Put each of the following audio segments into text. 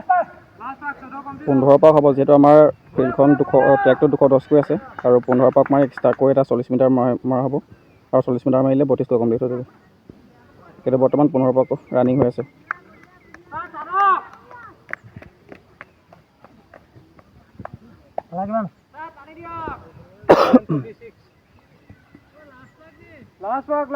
15 পাক হ'ব যিহেতু আমাৰ ফিল্ডখন ট্ৰেকটো 210 কৈ আছে আৰু 15 পাক মাৰি ষ্টাৰ্ট কৰি এটা 40 মিটাৰ মৰা হ'ব আৰু 40 মিটাৰ মাৰিলে 32 কৈ কমপ্লিট হৈ যাব। কিন্তু বৰ্তমান 15 পাক ৰানিং হৈ আছে। Last walk.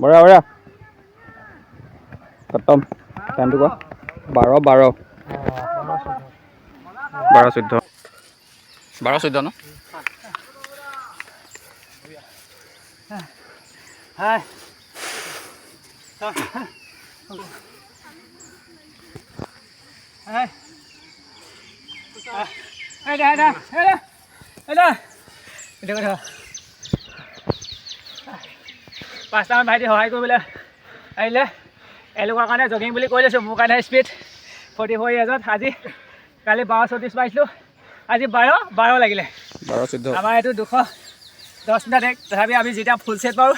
বঢ়িয়া খতম। টাইমটো কোৱা? 12 14 ন? Hai. Đây. Pastaman ভাইটি সহায় কৰিবলৈ আহিলে এলোকৰ কাৰণে জগিং বুলি কৈ লৈছোঁ। মোৰ কাৰণে স্পীড 44 ইয়াৰ্ছত আজি কালি 12:34 পাইছিলোঁ, আজি 12 লাগিলে। 12-14 আমাৰ এইটো 210 মিটাৰ ট্ৰেক। তথাপি আমি যেতিয়া ফুল ছেট পাৰোঁ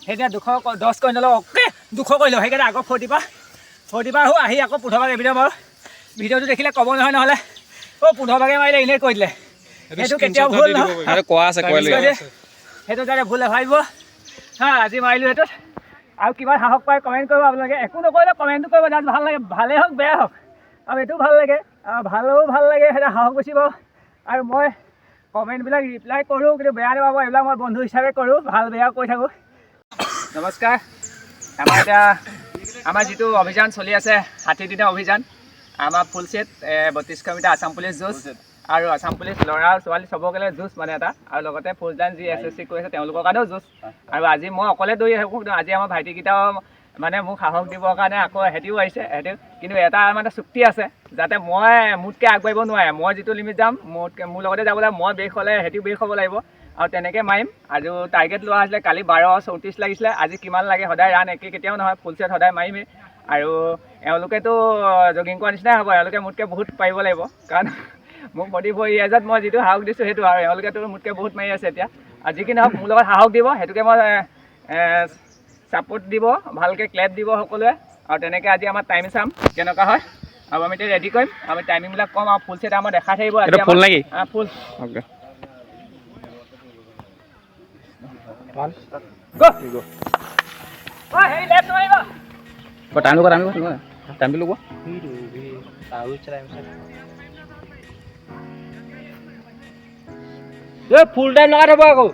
সেইদিনা 210 কৰি নলওঁ, অ'কে 200 কৰি লওঁ। সেইকাৰণে আকৌ 40 পাৰ আহি আকৌ 15 ভাগ এবিধৰ মাৰোঁ। ভিডিঅ'টো দেখিলে ক'ব নহয় নহ'লে 15 ভাগে মাৰিলে এনেই কৈ দিলে। সেইটো কেতিয়াও ভুল নহয়, কোৱা আছে সেইটো যাতে ভুল নাভাবিব। আজি মাৰিলোঁ সেইটোত। আৰু কিমান সাহস পায় কমেণ্ট কৰিব আপোনালোকে। একো নকৰিলে কমেণ্টটো কৰিব, জাষ্ট ভাল লাগে, ভালেই হওক বেয়া হওক। আৰু এইটো ভাল লাগে, ভাল লাগে, সেইটো সাহস বেছি পাওঁ। আৰু মই কমেণ্টবিলাক ৰিপ্লাই কৰোঁ, কিন্তু বেয়া নাপাব, এইবিলাক মই বন্ধু হিচাপে কৰোঁ, ভাল বেয়া কৈ থাকোঁ। নমস্কাৰ। আমাৰ যিটো অভিযান চলি আছে 60 দিনৰ অভিযান, আমাৰ ফুল ছেট 32 কিলোমিটাৰ আছাম পুলিচ যুঁজ আৰু আছাম পুলিচ ল'ৰা ছোৱালী চবকে যুঁজ মানে এটা, আৰু লগতে ফৌজদান যি SSC কৰি আছে তেওঁলোকৰ কাৰণেও যুঁজ। আৰু আজি মই অকলে দৌৰি থাকোঁ, কিন্তু আজি আমাৰ ভাইটিকেইটাও মানে মোক সাহস দিবৰ কাৰণে আকৌ সিহঁতিও আহিছে। কিন্তু এটা মানে চুক্তি আছে, যাতে মই মোতকৈ আগবাঢ়িব নোৱাৰে। মই যিটো লিমিট যাম, মোৰ লগতে যাবলৈ মই ব্ৰেক হ'লে সিহঁতিও ব্ৰেক হ'ব লাগিব, আৰু তেনেকৈ মাৰিম। আজি টাৰ্গেট লোৱা হৈছিলে, কালি 12:34 লাগিছিলে, আজি কিমান লাগে সদায় ৰাণ একে কেতিয়াও নহয়, ফুল ছেট সদায় মাৰিমেই। আৰু এওঁলোকেতো জগিং কৰা নিচিনাই হ'ব, এওঁলোকে মোতকৈ বহুত পাৰিব লাগিব, কাৰণ মোক 44 ইয়াৰ্ছত মই যিটো সাহস দিছোঁ সেইটো, আৰু এওঁলোকেতো মোতকৈ বহুত মাৰি আছে এতিয়া। আৰু যি কি নহওক মোৰ লগত সাহস দিব, সেইটোকে মই ছাপোৰ্ট দিব, ভালকৈ ক্লেপ দিব সকলোৱে। আৰু তেনেকৈ আজি আমাৰ টাইম চাম কেনেকুৱা হয়, আৰু আমি এতিয়া ৰেডি কৰিম। আমি টাইমিংবিলাক কম, আৰু ফুল ছেট আমাৰ দেখাই থাকিব। আজি ফুল নেকি? ফুল। অ'কে টাইমটো লগোৱা। ফুল টাইম লগাই থ'ব আকৌ।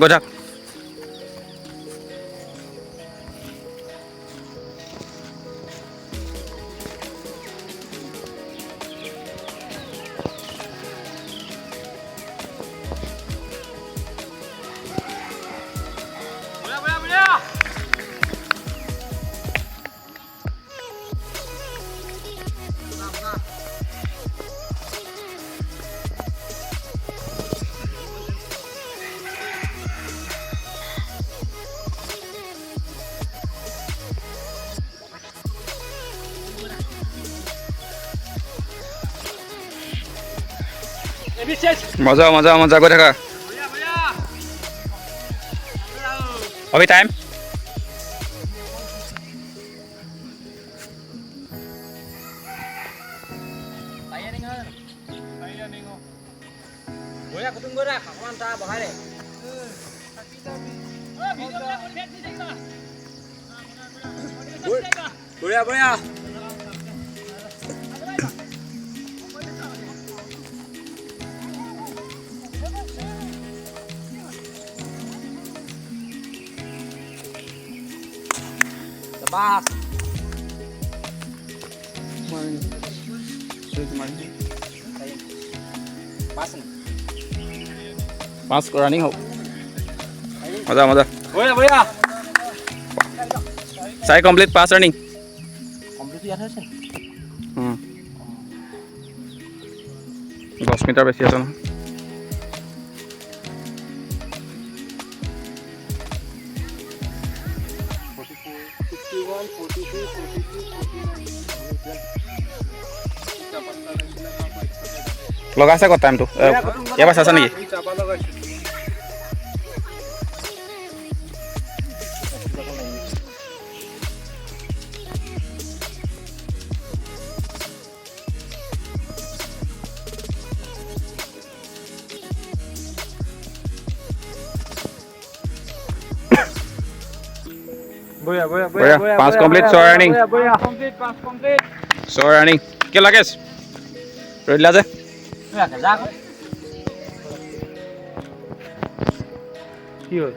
গৈ থাক। মজা মজা মজা গৈ থাকা অভি টাইম বঢ়িয়া বঢ়িয়া বাস পাঁচ ৰানিং হওক মজা মজা বঢ়িয়া বঢ়িয়া চাই কমপ্লিট পাঁচ ৰানিং কমপ্লিট ইয়াত হৈছে 10 মিটাৰ বেছি আছে নহয় লগাইছে ক'ত টাইমটো ইয়াৰ পৰা চাইছা নেকি বঢ়িয়া বঢ়িয়া বঢ়িয়া 5 কমপ্লিট 6 ৰানিং বঢ়িয়া কমপ্লিট 5 কমপ্লিট 6 ৰানিং কি লাগেছ ৰৈ দিলা যে কি হ'ল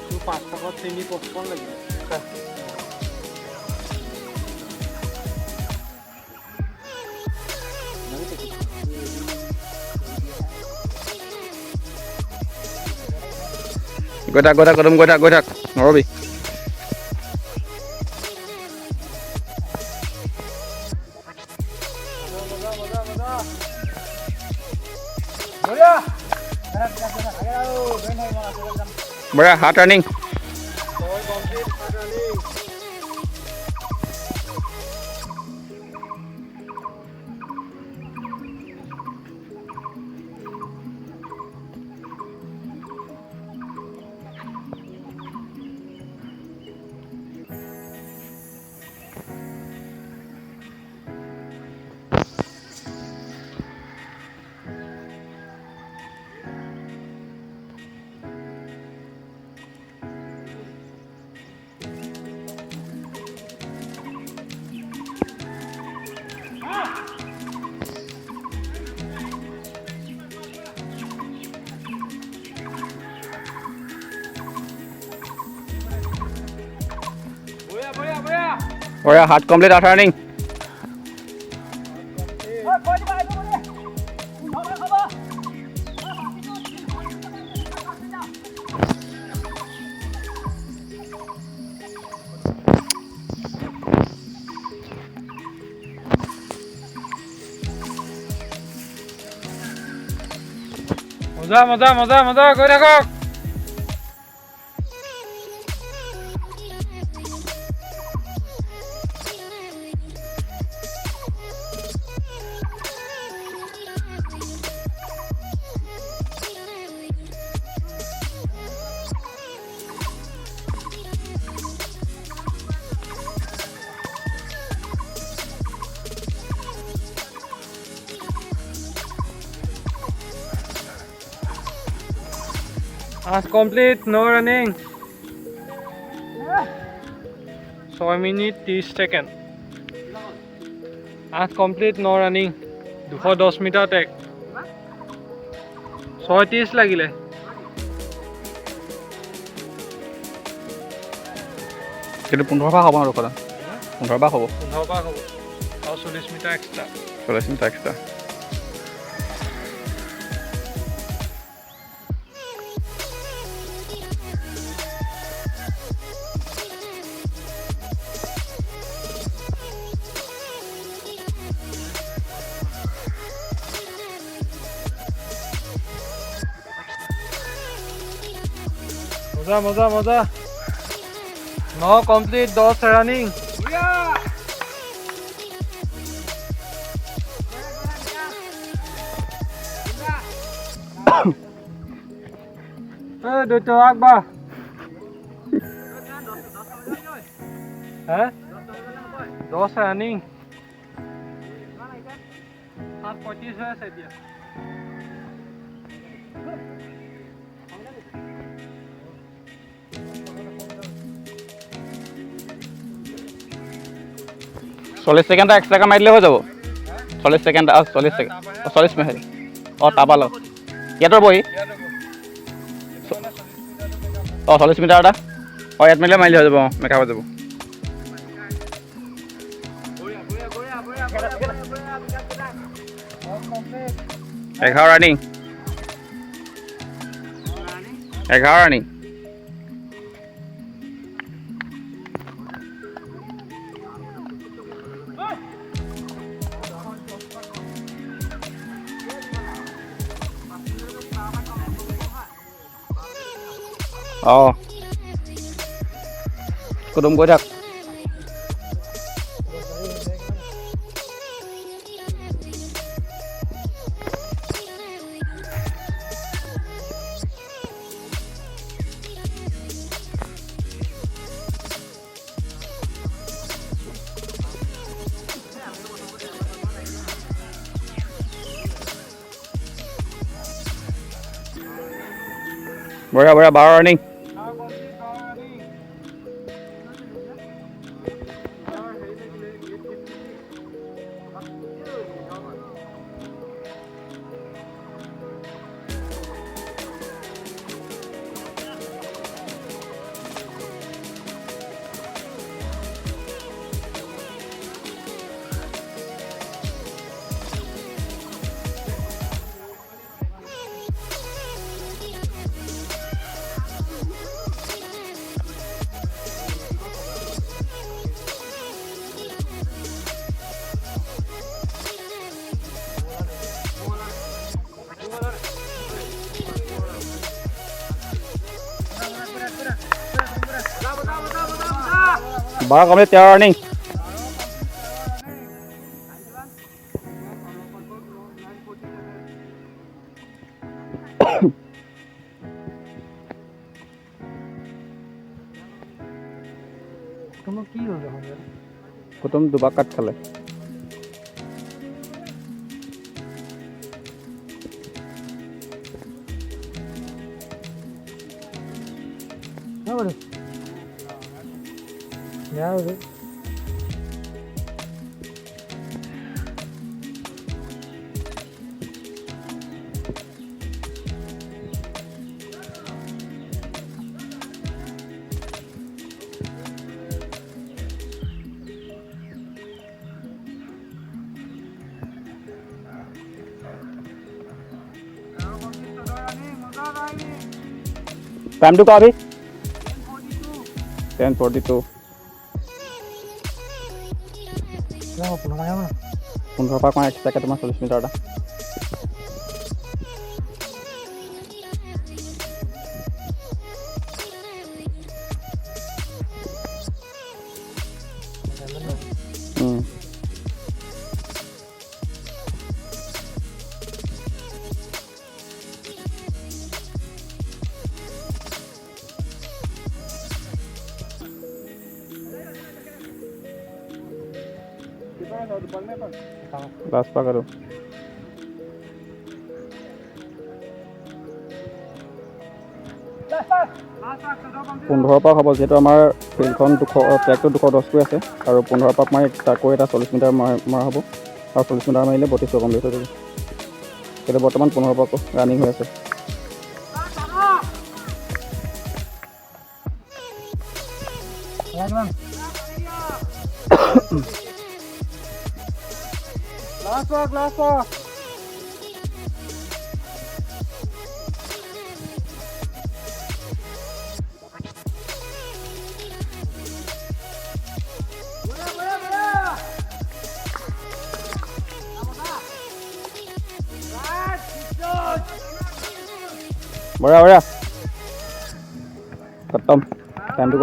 তোৰ 5 টকাত তিনি 55 লাগিব গৈ থাক গৈ থাক নৰবি বঢ়িয়া 7 ৰানিং বঢ়িয়া 7 কমপ্লিট 8 ৰানিং মজা মজা মজা মজা গৈ থাকক As complete, no running. 6 minute 30 second. As complete, no running. 210 meter tech. 6:30 লাগিলে কিন্তু 15 পা হ'ব আৰু কথা 15 পা হ'ব 15 পা হ'ব আৰু 40 মিটাৰ এক্সট্ৰা 40 মিটাৰ এক্সট্ৰা মজা মজা মজা 9 complete, 10 running. Dr. Akbar. Hả? 10 running. 7:25 হৈ আছে এতিয়া। চল্লিছ ছেকেণ্ড এক্সট্ৰাকৈ মাৰি দিলে হৈ যাব 40 ছেকেণ্ড 40 ছেকেণ্ড 40 মিনিট অঁ তাৰপৰা লওক ইয়াতৰ বহি অঁ 40 মিটাৰ এটা অঁ ইয়াত মাৰিলে হৈ যাব অঁ মেকআপ হৈ যাব 11 ৰানিং 11 ৰানিং অঁ কুটুম গৈ থাক বঢ়িয়া বঢ়িয়া 12 ৰানিং বাৰ কমপ্লিট 13 ৰানিং তোমাক কি হ'ল দেখোন কুটুম দুবাক কাট খালে ಯಾವುದು টাইমটো কোৱা ভি 10:42 15 পাক মানে এক্সট্ৰাকৈ তোমাৰ 40 মিটাৰ এটা লাষ্ট পাক আৰু 15 পাক হ'ব যিহেতু আমাৰ ফিল্ডখন ট্ৰেকটো 210 কৈ আছে আৰু 15 পাক মাৰি এক্সট্ৰাকৈ এটা 40 মিটাৰ মৰা হ'ব আৰু 40 মিটাৰ মাৰিলে 32 কমপ্লিট হৈ যাব এতিয়া বৰ্তমান 15 পাক ৰানিং হৈ আছে Last walk. বঢ়িয়া খতম টাইমটো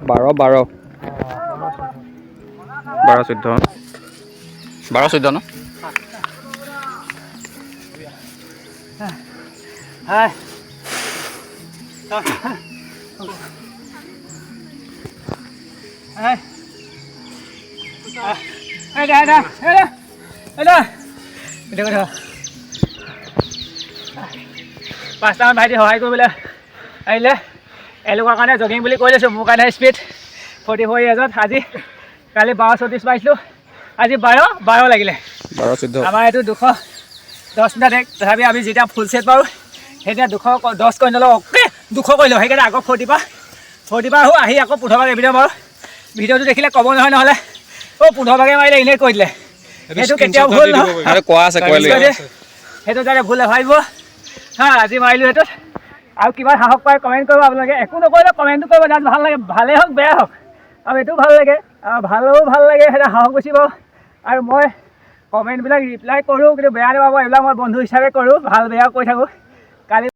কোৱা 12 14 ন Hai. Hai. পাঁচটামান ভাইটি সহায় কৰিবলৈ আহিলে এওঁলোকৰ কাৰণে জগিং বুলি কৈ লৈছোঁ মোৰ কাৰণে স্পীড 44 এজত আজি কালি 12:34 পাইছিলোঁ আজি 12 লাগিলে 12 আমাৰ এইটো 210 মিটাৰ এক তথাপি আমি যেতিয়া ফুল ছেট পাৰোঁ সেইদিনা 210 কৰি নলওঁ অ'কে 200 কৰি লওঁ সেইকাৰণে আকৌ 40 পৰা আহোঁ আহি আকৌ 15 ভাগে ভিডিঅ' মাৰোঁ ভিডিঅ'টো দেখিলে ক'ব নহয় নহ'লে 15 ভাগে মাৰিলে এনেই কৈ দিলে সেইটো কেতিয়াও ভুল নহয় কোৱা আছে সেইটো যাতে ভুল নাভাবিব আজি মাৰিলোঁ সেইটোত আৰু কিবা সাহস পাই কমেণ্ট কৰিব আপোনালোকে একো নকৰিলেও কমেণ্টটো কৰিব যাত ভাল লাগে ভালেই হওক বেয়া হওক আৰু এইটোও ভাল লাগে ভাল লাগে সেইটো সাহস বেছি পাওঁ আৰু মই কমেণ্টবিলাক ৰিপ্লাই কৰোঁ কিন্তু বেয়া নাপাব এইবিলাক মই বন্ধু হিচাপে কৰোঁ ভাল বেয়া কৈ থাকোঁ কালি